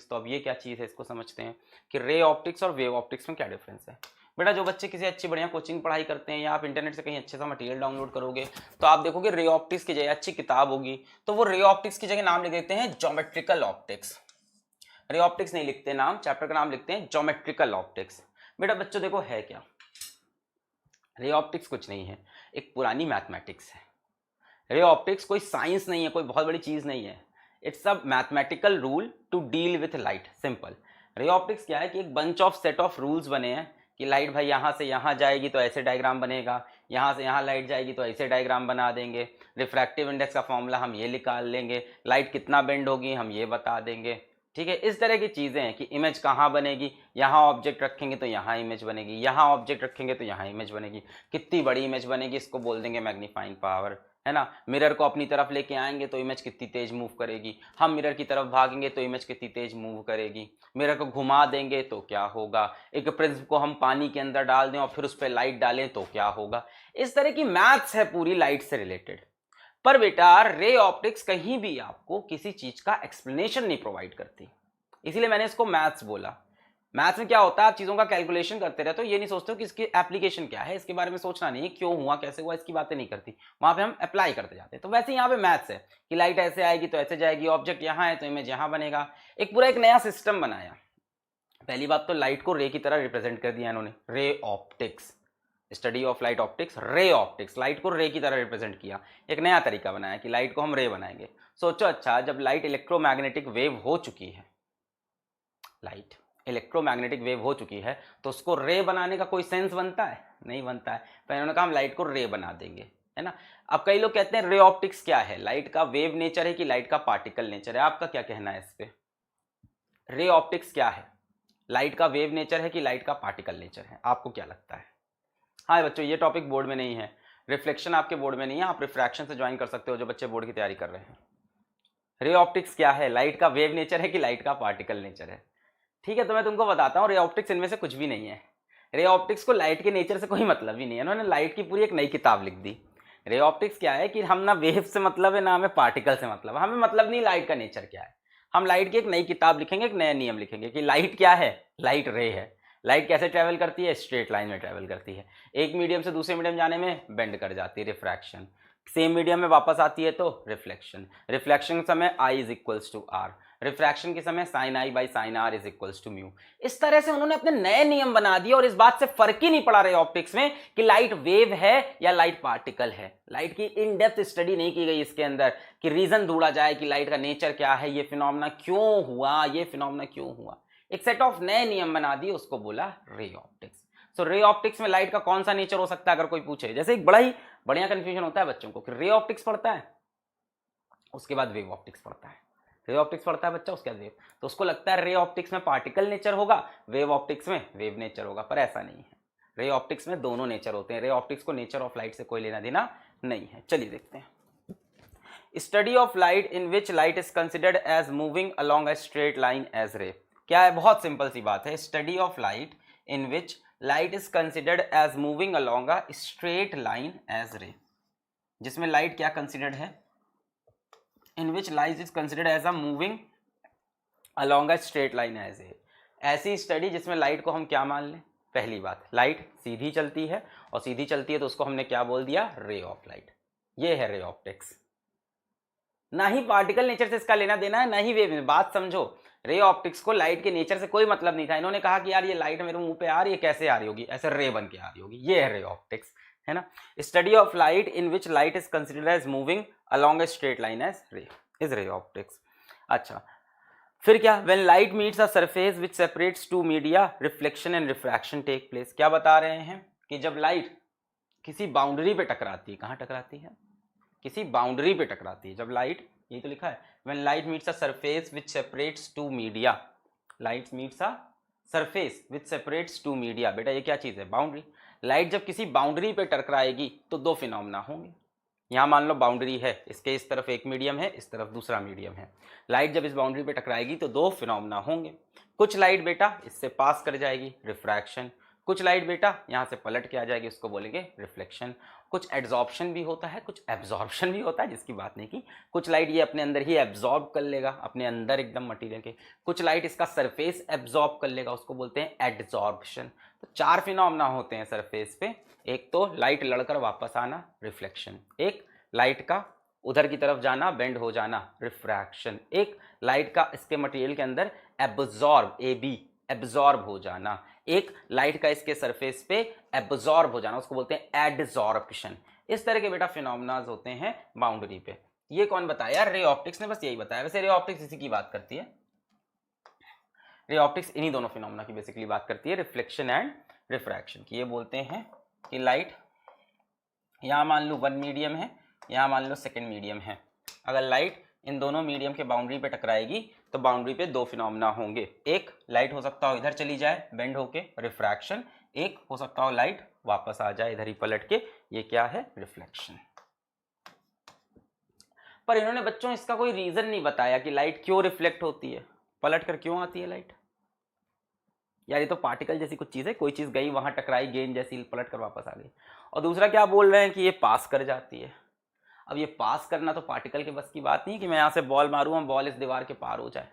Optics. तो अब ये क्या चीज़ है इसको समझते हैं कि रे ऑप्टिक्स और वेव ऑप्टिक्स में क्या डिफरेंस है। बेटा जो बच्चे किसी अच्छी बढ़िया कोचिंग पढ़ाई करते हैं या आप इंटरनेट से कहीं अच्छे सा मटेरियल डाउनलोड करोगे तो आप देखोगे रे ऑप्टिक्स की जगह अच्छी किताब होगी तो वो रे ऑप्टिक्स की जगह नाम लिख देते हैं ज्योमेट्रिकल ऑप्टिक्स। रे ऑप्टिक्स नहीं लिखते नाम, चैप्टर का नाम लिखते हैं ज्योमेट्रिकल ऑप्टिक्स। बेटा बच्चों देखो है क्या, रे ऑप्टिक्स कुछ नहीं है, एक पुरानी मैथमेटिक्स है। रे ऑप्टिक्स कोई साइंस नहीं है, कोई बहुत बड़ी चीज नहीं है। It's a mathematical rule to deal with light, simple. Ray optics क्या है कि एक bunch of set of rules बने हैं कि लाइट भाई यहाँ से यहाँ जाएगी तो ऐसे डायग्राम बनेगा, यहाँ से यहाँ लाइट जाएगी तो ऐसे डायग्राम बना देंगे, रिफ्रैक्टिव इंडेक्स का फॉर्मूला हम ये निकाल लेंगे, लाइट कितना बेंड होगी हम ये बता देंगे। ठीक है, इस तरह की चीज़ें हैं कि इमेज कहाँ बनेगी, यहाँ ऑब्जेक्ट रखेंगे तो यहाँ इमेज बनेगी, यहाँ ऑब्जेक्ट रखेंगे तो यहाँ इमेज बनेगी। कितनी बड़ी इमेज बनेगी इसको बोल देंगे मैग्नीफाइंग पावर, है ना। मिरर को अपनी तरफ लेके आएंगे तो इमेज कितनी तेज मूव करेगी, हम मिरर की तरफ भागेंगे तो इमेज कितनी तेज मूव करेगी, मिरर को घुमा देंगे तो क्या होगा, एक प्रिज्म को हम पानी के अंदर डाल दें और फिर उस पर लाइट डालें तो क्या होगा। इस तरह की मैथ्स है पूरी लाइट से रिलेटेड। पर बेटा रे ऑप्टिक्स कहीं भी आपको किसी चीज का एक्सप्लेनेशन नहीं प्रोवाइड करती, इसीलिए मैंने इसको मैथ्स बोला। मैथ्स में क्या होता है, आप चीजों का कैलकुलेशन करते रहते हो, ये नहीं सोचते हो कि इसकी एप्लीकेशन क्या है, इसके बारे में सोचना नहीं है, क्यों हुआ कैसे हुआ इसकी बातें नहीं करती, वहां पे हम अप्लाई करते जाते हैं। तो वैसे यहाँ पे मैथ्स है कि लाइट ऐसे आएगी तो ऐसे जाएगी, ऑब्जेक्ट यहाँ है तो इमेज यहाँ बनेगा। एक पूरा एक नया सिस्टम बनाया। पहली बात तो लाइट को रे की तरह रिप्रेजेंट कर दिया इन्होंने, ray optics, study of light optics, ray optics, light को रे की तरह रिप्रेजेंट किया। एक नया तरीका बनाया कि लाइट को हम रे बनाएंगे। सोचो अच्छा, जब लाइट इलेक्ट्रोमैग्नेटिक वेव हो चुकी है, लाइट इलेक्ट्रोमैग्नेटिक वेव हो चुकी है तो उसको रे बनाने का कोई सेंस बनता है, नहीं बनता है। तो इन्होंने कहा हम लाइट को रे बना देंगे, है ना। अब कई लोग कहते हैं रे ऑप्टिक्स क्या है, लाइट का वेव नेचर है कि लाइट का पार्टिकल नेचर है, आपका क्या कहना है इस पे। रे ऑप्टिक्स क्या है, लाइट का वेव नेचर है कि लाइट का पार्टिकल नेचर है, आपको क्या लगता है। हाँ बच्चों ये टॉपिक बोर्ड में नहीं है, रिफ्लेक्शन आपके बोर्ड में नहीं है, आप रिफ्रैक्शन से ज्वाइन कर सकते हो जो बच्चे बोर्ड की तैयारी कर रहे हैं। रे ऑप्टिक्स क्या है, लाइट का वेव नेचर है कि लाइट का पार्टिकल नेचर है। ठीक है, तो मैं तुमको बताता हूँ रे ऑप्टिक्स इनमें से कुछ भी नहीं है। रे ऑप्टिक्स को लाइट के नेचर से कोई मतलब ही नहीं है, इन्होंने लाइट की पूरी एक नई किताब लिख दी। रे ऑप्टिक्स क्या है कि हम ना वेव से मतलब है ना हमें पार्टिकल से मतलब, हमें मतलब नहीं लाइट का नेचर क्या है। हम लाइट की एक नई किताब लिखेंगे, एक नया नियम लिखेंगे कि लाइट क्या है, लाइट रे है। लाइट कैसे ट्रेवल करती है, स्ट्रेट लाइन में ट्रेवल करती है, एक मीडियम से दूसरे मीडियम जाने में बेंड कर जाती है, रिफ्रैक्शन, सेम मीडियम में वापस आती है तो रिफ्लेक्शन, रिफ्लेक्शन के समय I is equals to R, refraction के समय sine I by sine R is equals to mu. इस तरह से उन्होंने अपने नए नियम बना दिए और इस बात से फर्क ही नहीं पड़ा रहे ऑप्टिक्स में कि लाइट वेव है या लाइट पार्टिकल है। लाइट की इन डेप्थ स्टडी नहीं की गई इसके अंदर कि रीजन ढूंढा जाए कि लाइट का नेचर क्या है, ये फिनोमेना क्यों हुआ, ये फिनोमेना क्यों हुआ। एक सेट ऑफ नए नियम बना दिए, उसको बोला रे ऑप्टिक्स। सो रे ऑप्टिक्स में लाइट का कौन सा नेचर हो सकता है अगर कोई पूछे, जैसे एक बड़ा ही बढ़िया कंफ्यूजन होता है बच्चों को कि रे ऑप्टिक्स पढ़ता है उसके बाद वेव ऑप्टिक्स पढ़ता है, रे ऑप्टिक्स पढ़ता है बच्चा उसके बाद वेव, तो उसको लगता है रे ऑप्टिक्स में पार्टिकल नेचर होगा, वेव ऑप्टिक्स में वेव नेचर होगा, पर ऐसा नहीं है। रे ऑप्टिक्स में दोनों नेचर होते हैं, रे ऑप्टिक्स को नेचर ऑफ लाइट से कोई लेना देना नहीं है। चलिए देखते हैं, study of light in which light is considered as moving along a straight line as ray. क्या है, बहुत सिंपल सी बात है, study of light in which light is considered as moving along a straight line as ray, जिसमें light क्या considered है, in which light is considered as a moving along a straight line as ray. ऐसी study जिसमें light को हम क्या मान लें, पहली बात लाइट सीधी चलती है और सीधी चलती है तो उसको हमने क्या बोल दिया, रे ऑफ लाइट। ये है रे ऑप्टिक्स, ना ही पार्टिकल नेचर से इसका लेना देना है, ना ही वेव में। बात समझो, रे ऑप्टिक्स को लाइट के नेचर से कोई मतलब नहीं था, इन्होंने कहा कि यार ये लाइट मेरे मुंह पे आ रही है, कैसे आ रही होगी, ऐसे रे बन के आ रही होगी, ये है रे ऑप्टिक्स, है ना। Study of light in which light is considered as moving along a straight line as ray is ray optics. अच्छा फिर क्या, when light meets a surface which separates two media reflection and refraction take place. क्या बता रहे हैं कि जब light किसी बाउंड्री पे टकराती है, कहाँ टकराती है, किसी बाउंड्री पे टकराती है, जब लाइट, यही तो लिखा है, when light meets a surface which separates two media, light meets a surface which separates two media. बेटा ये क्या चीज़ है, बाउंड्री। लाइट जब किसी बाउंड्री पे टकराएगी तो दो फिनोमेना होंगे। यहाँ मान लो बाउंड्री है, इसके इस तरफ एक मीडियम है, इस तरफ दूसरा मीडियम है। लाइट जब इस बाउंड्री पे टकराएगी तो दो फिनोमेना होंगे। कुछ लाइट बेटा इससे पास कर जाएगी, रिफ्रैक्शन, कुछ लाइट बेटा यहाँ से पलट के आ जाएगी, उसको बोलेंगे रिफ्लेक्शन। कुछ एड्जॉर्प्शन भी होता है, कुछ एब्जॉर्प्शन भी होता है, जिसकी बात नहीं की। कुछ लाइट ये अपने अंदर ही एब्जॉर्ब कर लेगा, अपने अंदर एकदम मटेरियल के। कुछ लाइट इसका सरफेस एब्जॉर्ब कर लेगा, उसको बोलते हैं एडजॉर्प्शन। तो 4 फिनोमेना होते हैं सरफेस पे। एक तो लाइट लड़कर वापस आना, रिफ्लेक्शन। एक लाइट का उधर की तरफ जाना, बेंड हो जाना, रिफ्रैक्शन। एक लाइट का इसके मटेरियल के अंदर एब्जॉर्ब, एब्जॉर्ब हो जाना। एक लाइट का इसके सरफेस पे एब्जॉर्ब हो जाना, उसको बोलते हैं एडजॉर्प्शन। इस तरह के बेटा फिनोमेनाज होते हैं बाउंड्री पे। ये कौन बताया? रे ऑप्टिक्स ने बस यही बताया। वैसे रे ऑप्टिक्स इसी की बात करती है। रे ऑप्टिक्स इन्हीं दोनों फिनोमेना की बेसिकली बात करती है, रिफ्लेक्शन एंड रिफ्रैक्शन की। ये बोलते हैं कि लाइट यहां मान लो 1 मीडियम है, यहां मान लो 2nd मीडियम है। अगर लाइट इन दोनों मीडियम के बाउंड्री पे टकराएगी तो बाउंड्री पे 2 फिनोमेना होंगे। एक लाइट हो सकता हो इधर चली जाए बेंड होके, रिफ्रैक्शन। एक हो सकता हो लाइट वापस आ जाए इधर ही पलट के, ये क्या है? रिफ्लेक्शन। पर इन्होंने बच्चों इसका कोई रीजन नहीं बताया कि लाइट क्यों रिफ्लेक्ट होती है, पलट कर क्यों आती है लाइट। यार ये तो पार्टिकल जैसी कुछ चीज है, कोई चीज गई वहां टकराई, गेंद जैसी पलट कर वापस आ गई। और दूसरा क्या बोल रहे हैं कि ये पास कर जाती है। अब ये पास करना तो पार्टिकल के बस की बात नहीं कि मैं यहाँ से बॉल मारूँ, बॉल इस दीवार के पार हो जाए,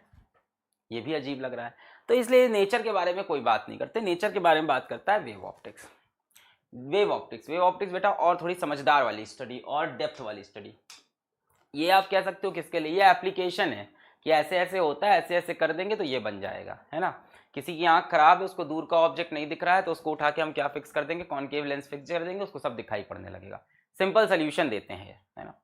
ये भी अजीब लग रहा है। तो इसलिए नेचर के बारे में कोई बात नहीं करते, नेचर के बारे में बात करता है वेव ऑप्टिक्स। वेव ऑप्टिक्स बेटा और थोड़ी समझदार वाली स्टडी और डेप्थ वाली स्टडी। ये आप कह सकते हो किसके लिए? ये एप्लीकेशन है कि ऐसे ऐसे होता है, ऐसे ऐसे कर देंगे तो ये बन जाएगा, है ना। किसी की आंख खराब है, उसको दूर का ऑब्जेक्ट नहीं दिख रहा है, तो उसको उठा के हम क्या फिक्स कर देंगे? कॉनकेव लेंस फिक्स कर देंगे, उसको सब दिखाई पड़ने लगेगा। सिंपल सोल्यूशन देते हैं, है ना।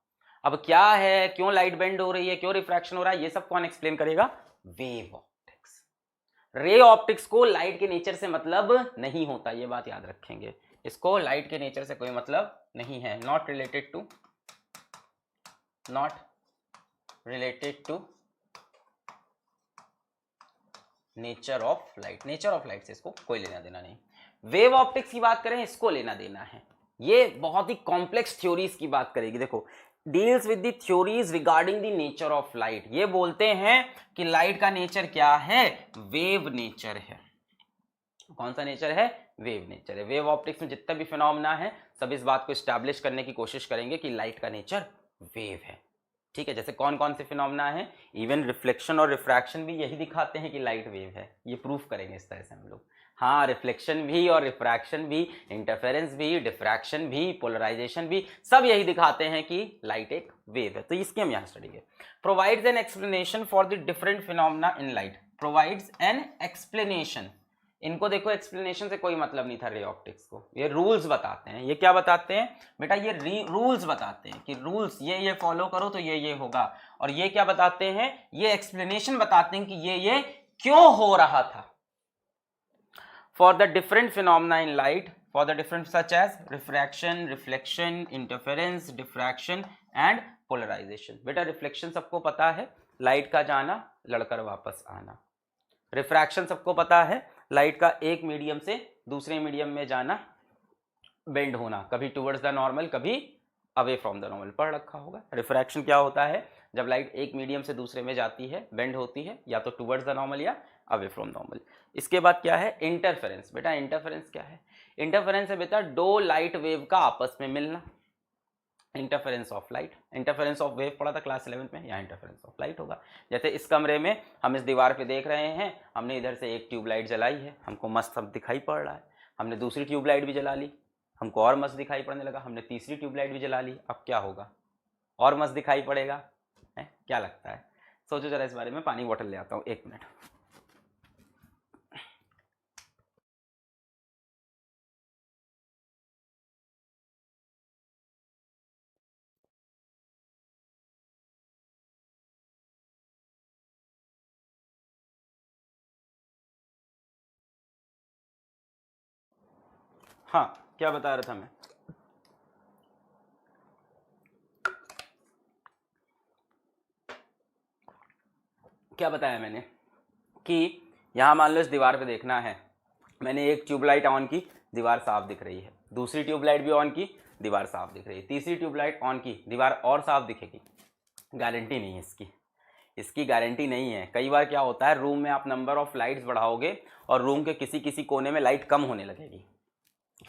अब क्या है, क्यों लाइट बेंड हो रही है, क्यों रिफ्रैक्शन हो रहा है, ये सब कौन एक्सप्लेन करेगा? Wave optics. रे ऑप्टिक्स को लाइट के नेचर से मतलब नहीं होता, ये बात याद रखेंगे। इसको लाइट के नेचर से कोई मतलब नहीं है। Not related to nature of light. Nature of light से इसको कोई लेना देना नहीं। वेव ऑप्टिक्स की बात करें, इसको लेना देना है। ये बहुत ही कॉम्प्लेक्स थ्योरीज की बात करेगी। देखो, deals with the theories regarding the nature of light. ये बोलते हैं कि लाइट का नेचर क्या है? वेव नेचर है। कौन सा नेचर है? वेव नेचर है। वेव ऑप्टिक्स में जितना भी फिनोमेना है सब इस बात को एस्टैब्लिश करने की कोशिश करेंगे कि लाइट का नेचर वेव है। ठीक है, जैसे कौन कौन से फिनोमेना है, इवन रिफ्लेक्शन और रिफ्रैक्शन भी यही दिखाते हैं कि लाइट वेव है। ये प्रूफ करेंगे इस तरह से हम लोग। हाँ, रिफ्लेक्शन भी और रिफ्रैक्शन भी, इंटरफेरेंस भी, डिफ्रैक्शन भी, पोलराइजेशन भी, सब यही दिखाते हैं कि लाइट एक वेव है। तो इसकी हम यहाँ स्टडी करें। Provides an explanation for the different phenomena in light. Provides an explanation. इनको देखो, एक्सप्लेनेशन से कोई मतलब नहीं था रे ऑप्टिक्स को। ये रूल्स बताते हैं। ये क्या बताते हैं बेटा? ये रूल्स बताते हैं कि रूल्स ये फॉलो करो तो ये होगा। और ये क्या बताते हैं? ये एक्सप्लेनेशन बताते हैं कि ये क्यों हो रहा था। For the different phenomena in light, for the different such as refraction, reflection, interference, diffraction and polarization. बेटा रिफ्लेक्शन सबको पता है, लाइट का जाना, लड़कर वापस आना। रिफ्रैक्शन सबको पता है, लाइट का एक मीडियम से दूसरे मीडियम में जाना, बेंड होना, कभी टुवर्ड्स द नॉर्मल, कभी अवे फ्रॉम द नॉर्मल। पढ़ रखा होगा। रिफ्रैक्शन क्या होता है? जब लाइट एक मीडियम से दूसरे में जाती है, बेंड होती है, या तो टुवर्ड्स द नॉर्मल या अवे फ्रॉम नॉर्मल। इसके बाद क्या है? इंटरफेरेंस। बेटा इंटरफेरेंस क्या है? इंटरफेरेंस है बेटा दो लाइट वेव का आपस में मिलना। Interference of light, interference of wave पढ़ा था क्लास 11 में, यहाँ इंटरफेरेंस ऑफ लाइट होगा। जैसे इस कमरे में हम इस दीवार पे देख रहे हैं, हमने इधर से एक ट्यूबलाइट जलाई है, हमको मस्त सब दिखाई पड़ रहा है। हमने दूसरी ट्यूबलाइट भी जला ली, हमको और मस्त दिखाई पड़ने लगा। हमने तीसरी ट्यूबलाइट भी जला ली, अब क्या होगा? और मस्त दिखाई पड़ेगा है? क्या लगता है? सोचो जरा इस बारे में। पानी बॉटल ले आता हूँ, 1 मिनट। हाँ, क्या बता रहा था मैं? क्या बताया मैंने कि यहाँ मान लो इस दीवार पे देखना है, मैंने एक ट्यूबलाइट ऑन की, दीवार साफ दिख रही है। दूसरी ट्यूबलाइट भी ऑन की, दीवार साफ दिख रही है। तीसरी ट्यूबलाइट ऑन की, दीवार और साफ दिखेगी? गारंटी नहीं है इसकी। इसकी गारंटी नहीं है। कई बार क्या होता है, रूम में आप नंबर ऑफ लाइट्स बढ़ाओगे और रूम के किसी किसी कोने में लाइट कम होने लगेगी।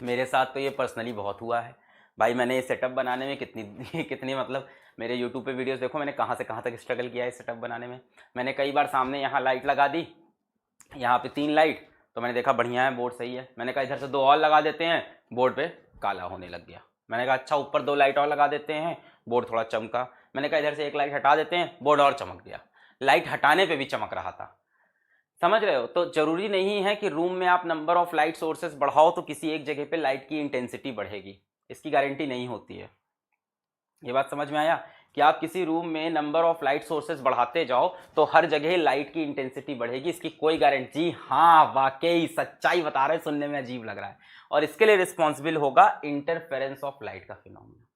मेरे साथ तो ये पर्सनली बहुत हुआ है भाई। मैंने ये सेटअप बनाने में कितनी मतलब मेरे यूट्यूब पे वीडियोस देखो, मैंने कहाँ से कहाँ तक स्ट्रगल किया है सेटअप बनाने में। मैंने कई बार सामने यहाँ लाइट लगा दी, यहाँ पे 3 लाइट, तो मैंने देखा बढ़िया है, बोर्ड सही है। मैंने कहा इधर से 2 और लगा देते हैं, बोर्ड पे काला होने लग गया। मैंने कहा अच्छा ऊपर 2 लाइट और लगा देते हैं, बोर्ड थोड़ा चमका। मैंने कहा इधर से 1 लाइट हटा देते हैं, बोर्ड और चमक गया। लाइट हटाने पे भी चमक रहा था। समझ रहे हो? तो जरूरी नहीं है कि रूम में आप नंबर ऑफ लाइट सोर्सेस बढ़ाओ तो किसी एक जगह पे लाइट की इंटेंसिटी बढ़ेगी, इसकी गारंटी नहीं होती है। ये बात समझ में आया कि आप किसी रूम में नंबर ऑफ लाइट सोर्सेस बढ़ाते जाओ तो हर जगह लाइट की इंटेंसिटी बढ़ेगी, इसकी कोई गारंटी। हाँ वाकई सच्चाई बता रहे, सुनने में अजीब लग रहा है। और इसके लिए रिस्पॉन्सिबल होगा इंटरफेरेंस ऑफ लाइट का फिनोमेना।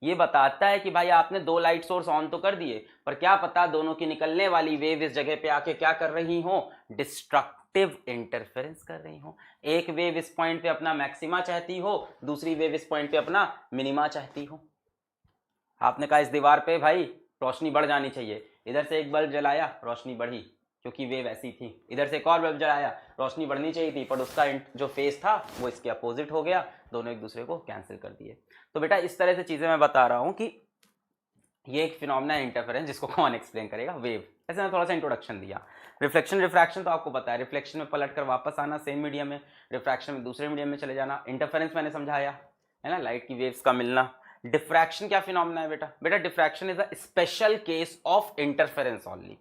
ये बताता है कि भाई आपने 2 लाइट सोर्स ऑन तो कर दिए, पर क्या पता दोनों की निकलने वाली वेव इस जगह पे आके क्या कर रही हो, डिस्ट्रक्टिव इंटरफेरेंस कर रही हो। एक वेव इस पॉइंट पे अपना मैक्सिमा चाहती हो, दूसरी वेव इस पॉइंट पे अपना मिनिमा चाहती हो। आपने कहा इस दीवार पे भाई रोशनी बढ़ जानी चाहिए, इधर से एक बल्ब जलाया, रोशनी बढ़ी क्योंकि वेव ऐसी थी। इधर से एक और बल्ब जलाया, रोशनी बढ़नी चाहिए थी, पर उसका जो फेस था वो इसके अपोजिट हो गया, दोनों एक दूसरे को कैंसिल कर दिए। तो बेटा इस तरह से चीज़ें मैं बता रहा हूँ कि ये एक फिनोमेना है इंटरफेरेंस, जिसको कौन एक्सप्लेन करेगा, वेव। ऐसे मैं थोड़ा सा इंट्रोडक्शन दिया। रिफ्लेक्शन रिफ्रैक्शन तो आपको पता है, रिफ्लेक्शन में पलट कर वापस आना सेम मीडियम में, रिफ्रैक्शन में दूसरे मीडियम में चले जाना। इंटरफेरेंस मैंने समझाया है ना, लाइट की वेव्स का मिलना। डिफ्रैक्शन क्या फिनोमेना है बेटा? बेटा diffraction is a special case of interference only.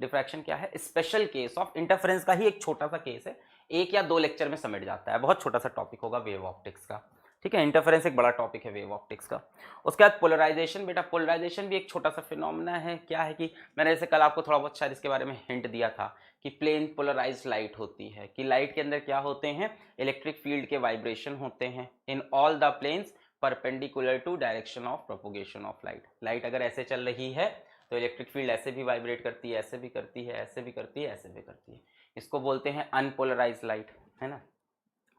Diffraction क्या है? स्पेशल केस ऑफ इंटरफेरेंस का ही एक छोटा सा केस है, 1 या 2 लेक्चर में समेट जाता है, बहुत छोटा सा टॉपिक होगा वेव ऑप्टिक्स का। ठीक है, इंटरफेरेंस एक बड़ा टॉपिक है वेव ऑप्टिक्स का। उसके बाद पोलराइजेशन। बेटा पोलराइजेशन भी एक छोटा सा फिनोमेना है। क्या है कि मैंने जैसे कल आपको थोड़ा बहुत शायद इसके बारे में हिंट दिया था कि प्लेन पोलराइज्ड लाइट होती है, कि लाइट के अंदर क्या होते हैं, इलेक्ट्रिक फील्ड के वाइब्रेशन होते हैं in all the planes perpendicular to direction of propagation of light. Light अगर ऐसे चल रही है तो इलेक्ट्रिक फील्ड ऐसे भी वाइब्रेट करती है, ऐसे भी करती है, ऐसे भी करती है, ऐसे भी करती है। इसको बोलते हैं अनपोलराइज्ड लाइट, है ना।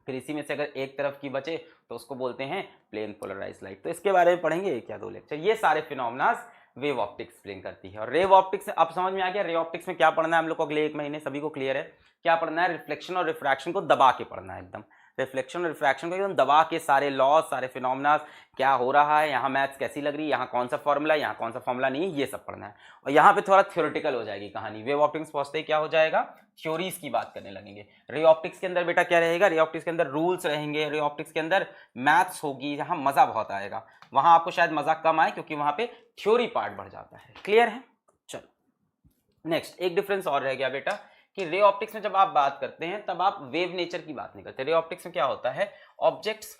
फिर इसी में से अगर एक तरफ की बचे तो उसको बोलते हैं प्लेन पोलराइज्ड लाइट। तो इसके बारे में पढ़ेंगे 1 या 2 लेक्चर। ये सारे फिनोमेनास वेव ऑप्टिक्स एक्सप्लेन करती है। और रेव ऑप्टिक्स अब समझ में आ गया, रे ऑप्टिक्स में क्या पढ़ना है हम लोग को अगले 1 महीने, सभी को क्लियर है क्या पढ़ना है? रिफ्लेक्शन और रिफ्रैक्शन को दबा के पढ़ना है एकदम। रिफ्लेक्शन और रिफ्रैक्शन को एकदम दबा के सारे लॉज, सारे फिनोमेना, क्या हो रहा है यहाँ, मैथ्स कैसी लग रही है, यहाँ कौन सा फॉर्मूला, यहाँ कौन सा फॉर्मूला नहीं है, ये सब पढ़ना है। और यहाँ पे थोड़ा थ्योरेटिकल हो जाएगी कहानी। वेव ऑप्टिक्स पहुंचते ही क्या हो जाएगा, थ्योरीज की बात करने लगेंगे। रे ऑप्टिक्स के अंदर बेटा क्या रहेगा, रे ऑप्टिक्स के अंदर रूल्स रहेंगे, रे ऑप्टिक्स के अंदर मैथ्स होगी, जहाँ मजा बहुत आएगा। वहां आपको शायद मजा कम आए क्योंकि वहां पे थ्योरी पार्ट बढ़ जाता है। क्लियर है? चलो नेक्स्ट एक डिफरेंस और रह गया बेटा कि रे ऑप्टिक्स में जब आप बात करते हैं तब आप वेव नेचर की बात नहीं करते। रे ऑप्टिक्स में क्या होता है, objects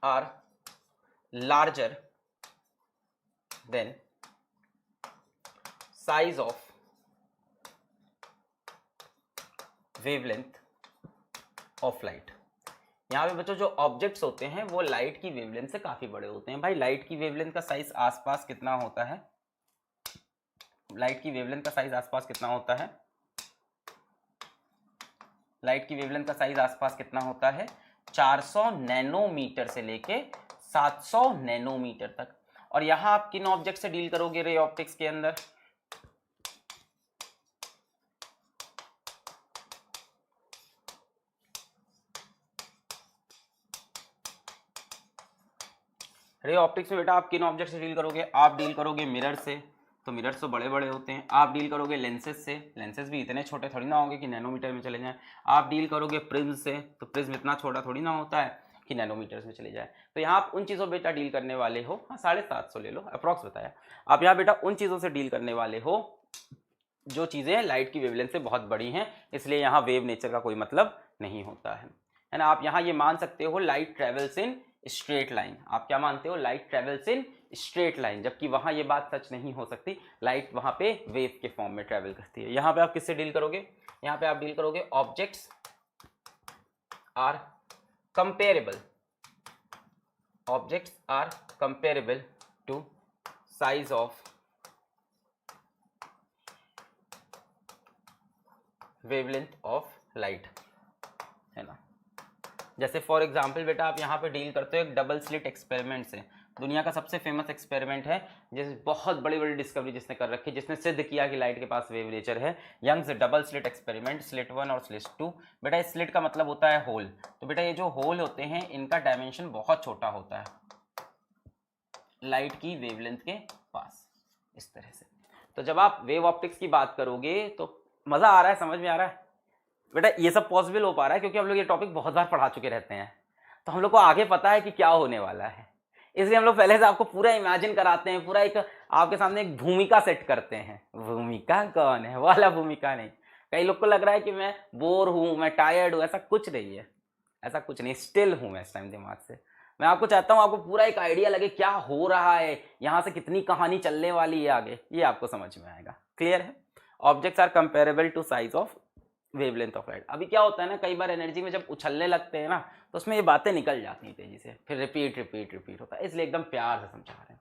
are larger than size of wavelength of light. यहां पे बच्चों जो ऑब्जेक्ट्स होते हैं वो लाइट की वेवलेंथ से काफी बड़े होते हैं। भाई लाइट की वेवलेंथ का साइज आसपास कितना होता है, लाइट की वेवलेंथ का साइज आसपास कितना होता है, लाइट की वेवलेंथ का साइज आसपास कितना होता है, 400 नैनोमीटर से लेके 700 नैनोमीटर तक। और यहां आप किन ऑब्जेक्ट से डील करोगे रे ऑप्टिक्स के अंदर, रे ऑप्टिक्स में बेटा आप किन ऑब्जेक्ट से डील करोगे, आप डील करोगे मिरर से, तो मिरर्स तो बड़े बड़े होते हैं। आप डील करोगे लेंसेज से, लेंसेज भी इतने छोटे थोड़ी ना होंगे कि नैनोमीटर में चले जाएं। आप डील करोगे प्रिज्म से, तो प्रिज्म इतना छोटा थोड़ी ना होता है कि नैनोमीटर्स में चले जाए। तो यहाँ आप उन चीज़ों बेटा डील करने वाले हो, हाँ 750 ले लो अप्रॉक्स बताया, आप यहाँ बेटा उन चीज़ों से डील करने वाले हो जो चीज़ें लाइट की वेवलेंथ से बहुत बड़ी हैं, इसलिए यहाँ वेव नेचर का कोई मतलब नहीं होता है ना। आप यहाँ ये मान सकते हो light travels in straight line. आप क्या मानते हो, light travels in straight line, जबकि वहां ये बात सच नहीं हो सकती, लाइट वहां पे वेव के फॉर्म में ट्रेवल करती है। यहां पे आप किससे डील करोगे, यहां पे आप डील करोगे objects are comparable, objects are comparable to size of wavelength of light, है ना। जैसे फॉर एग्जाम्पल बेटा आप यहाँ पे डील करते हो एक डबल स्लिट एक्सपेरिमेंट से, दुनिया का सबसे फेमस एक्सपेरिमेंट है, जिस बहुत बड़ी बड़ी डिस्कवरी जिसने कर रखी, जिसने सिद्ध किया कि लाइट के पास वेव नेचर है, Young's double slit experiment, slit 1 और स्लिट 2। बेटा स्लिट का मतलब होता है होल, तो बेटा ये जो होल होते हैं इनका डायमेंशन बहुत छोटा होता है लाइट की वेवलेंथ के पास, इस तरह से। तो जब आप वेव ऑप्टिक्स की बात करोगे तो मजा आ रहा है, समझ में आ रहा है बेटा? ये सब पॉसिबल हो पा रहा है क्योंकि हम लोग ये टॉपिक बहुत बार पढ़ा चुके रहते हैं, तो हम लोग को आगे पता है कि क्या होने वाला है, इसलिए हम लोग पहले से आपको पूरा इमेजिन कराते हैं, पूरा एक आपके सामने एक भूमिका सेट करते हैं। भूमिका कौन है वाला भूमिका नहीं। कई लोग को लग रहा है कि मैं बोर हूं, मैं टायर्ड हूं, ऐसा कुछ नहीं है, ऐसा कुछ नहीं, स्टिल हूं मैं इस टाइम दिमाग से। मैं आपको चाहता हूं आपको पूरा एक आइडिया लगे क्या हो रहा है, यहाँ से कितनी कहानी चलने वाली है आगे, ये आपको समझ में आएगा। क्लियर है? Objects are comparable to size of wavelength of light. अभी क्या होता है ना, कई बार एनर्जी में जब उछलने लगते हैं ना तो उसमें ये बातें निकल जाती हैं तेजी से, फिर रिपीट रिपीट रिपीट होता है, इसलिए एकदम प्यार से समझा रहे हैं।